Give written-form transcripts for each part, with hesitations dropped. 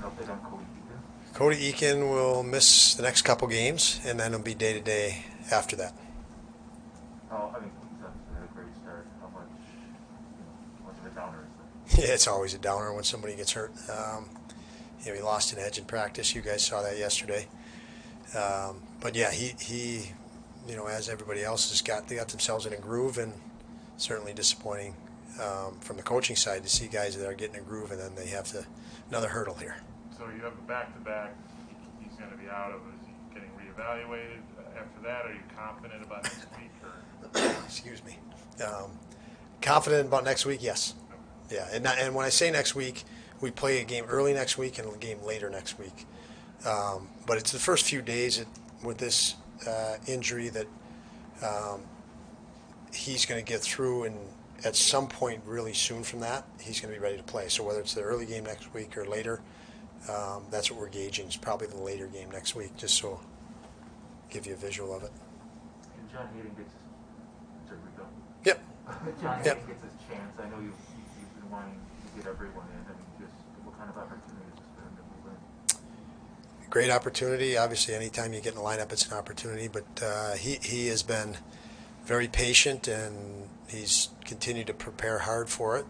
update on Cody Eakin? Cody Eakin will miss the next couple games, and then it'll be day to day after that. Oh, I mean, he's obviously had a great start. How much of a downer is that? Yeah, it's always a downer when somebody gets hurt. He lost an edge in practice. You guys saw that yesterday. But yeah, he as everybody else they got themselves in a groove, and certainly disappointing from the coaching side to see guys that are getting a groove and then they have another hurdle here. So you have a back-to-back. He's going to be out of. Is he getting reevaluated after that? Are you confident about next week? Or? Excuse me. Confident about next week? Yes. Yeah, and when I say next week, we play a game early next week and a game later next week. But it's the first few days with this injury that he's going to get through, and at some point really soon from that, he's going to be ready to play. So whether it's the early game next week or later, that's what we're gauging. It's probably the later game next week, just so give you a visual of it. And John Hayden gets his go. Yep. John Hayden gets his chance. I know you've been wanting to get everyone in. I mean, just what kind of opportunity is this for him to move in? Great opportunity. Obviously, anytime you get in the lineup, it's an opportunity. But he has been very patient, and he's continued to prepare hard for it.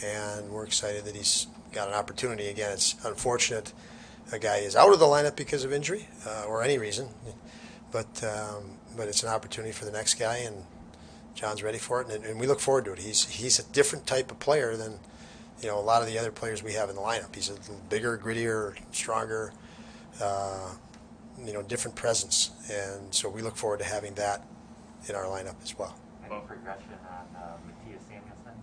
And we're excited that he's got an opportunity. Again, it's unfortunate a guy is out of the lineup because of injury or any reason. But it's an opportunity for the next guy, and John's ready for it, and we look forward to it. He's a different type of player than a lot of the other players we have in the lineup. He's a little bigger, grittier, stronger, different presence, and so we look forward to having that in our lineup as well. Any progression on Matthias Samuelsson?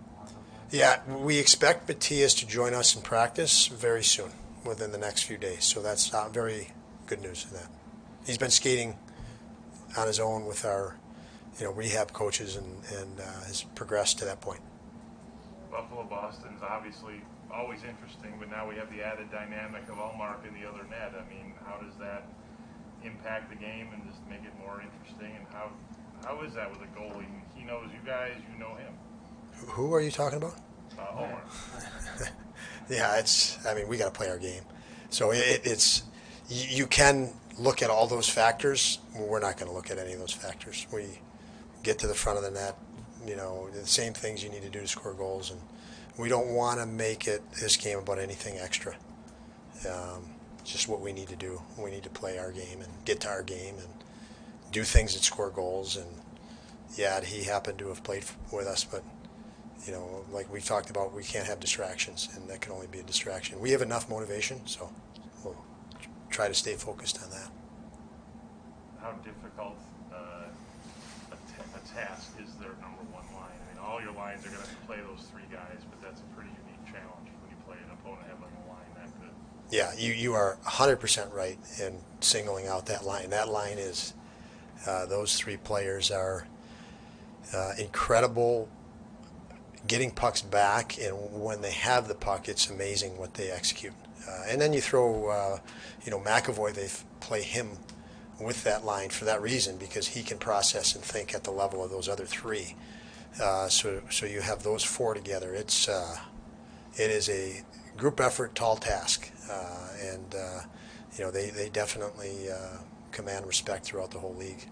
Yeah, we expect Matthias to join us in practice very soon, within the next few days. So that's very good news for that. He's been skating on his own with our rehab coaches and has progressed to that point. Buffalo Boston's obviously always interesting, but now we have the added dynamic of Allmark in the other net. I mean, how does that impact the game and just make it more interesting? And how is that with a goalie? He knows you guys, you know him. Who are you talking about? Allmark. Yeah, we got to play our game. So it's you can look at all those factors. We're not going to look at any of those factors. We get to the front of the net, the same things you need to do to score goals, and we don't want to make this game about anything extra. Just what we need to do. We need to play our game and get to our game and do things that score goals. And yeah, he happened to have played with us, but like we've talked about, we can't have distractions, and that can only be a distraction. We have enough motivation, so we'll try to stay focused on that. How difficult a task is their number one line? I mean, all your lines are going to play those three guys, but that's a pretty unique challenge when you play an opponent having a line that good. Yeah, you are 100% right in singling out that line. That line is, those three players are incredible getting pucks back, and when they have the puck, it's amazing what they execute. And then you throw, McAvoy, they play him with that line for that reason, because he can process and think at the level of those other three. So you have those four together. It is a group effort, tall task, and they definitely command respect throughout the whole league.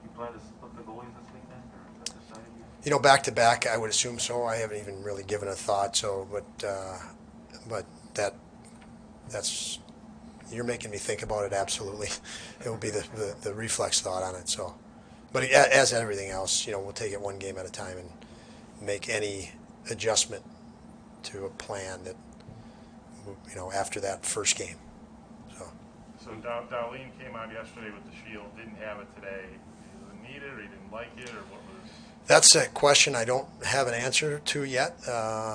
You plan to split the goalies this weekend, or is that decided yet? Back to back, I would assume so. I haven't even really given a thought. So, but that's. You're making me think about it. Absolutely, it will be the reflex thought on it. So, but as everything else, we'll take it one game at a time and make any adjustment to a plan that after that first game. So Darlene came out yesterday with the shield, didn't have it today. He didn't need it, or he didn't like it, or what was? That's a question I don't have an answer to yet.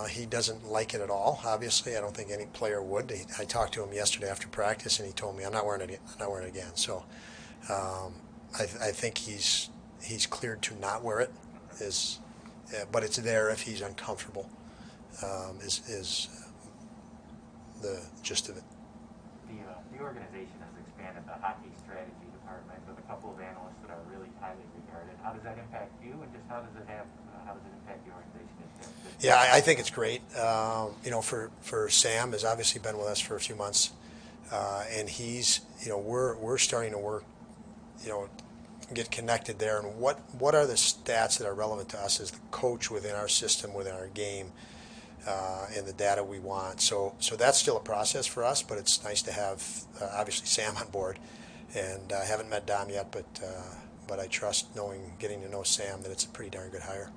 He doesn't like it at all. Obviously, I don't think any player would. I talked to him yesterday after practice, and he told me, "I'm not wearing it. I'm not wearing it again." So, I think he's cleared to not wear it. But it's there if he's uncomfortable. Is the gist of it. The organization has expanded the hockey strategy department with a couple of analysts that are really highly regarded. How does that impact you, and just how does it impact the organization? Yeah, I think it's great. For Sam has obviously been with us for a few months. and he's, we're starting to work, get connected there, and what are the stats that are relevant to us as the coach within our system, within our game, and the data we want. So that's still a process for us, but it's nice to have obviously Sam on board, and I haven't met Dom yet, but I trust, getting to know Sam, that it's a pretty darn good hire.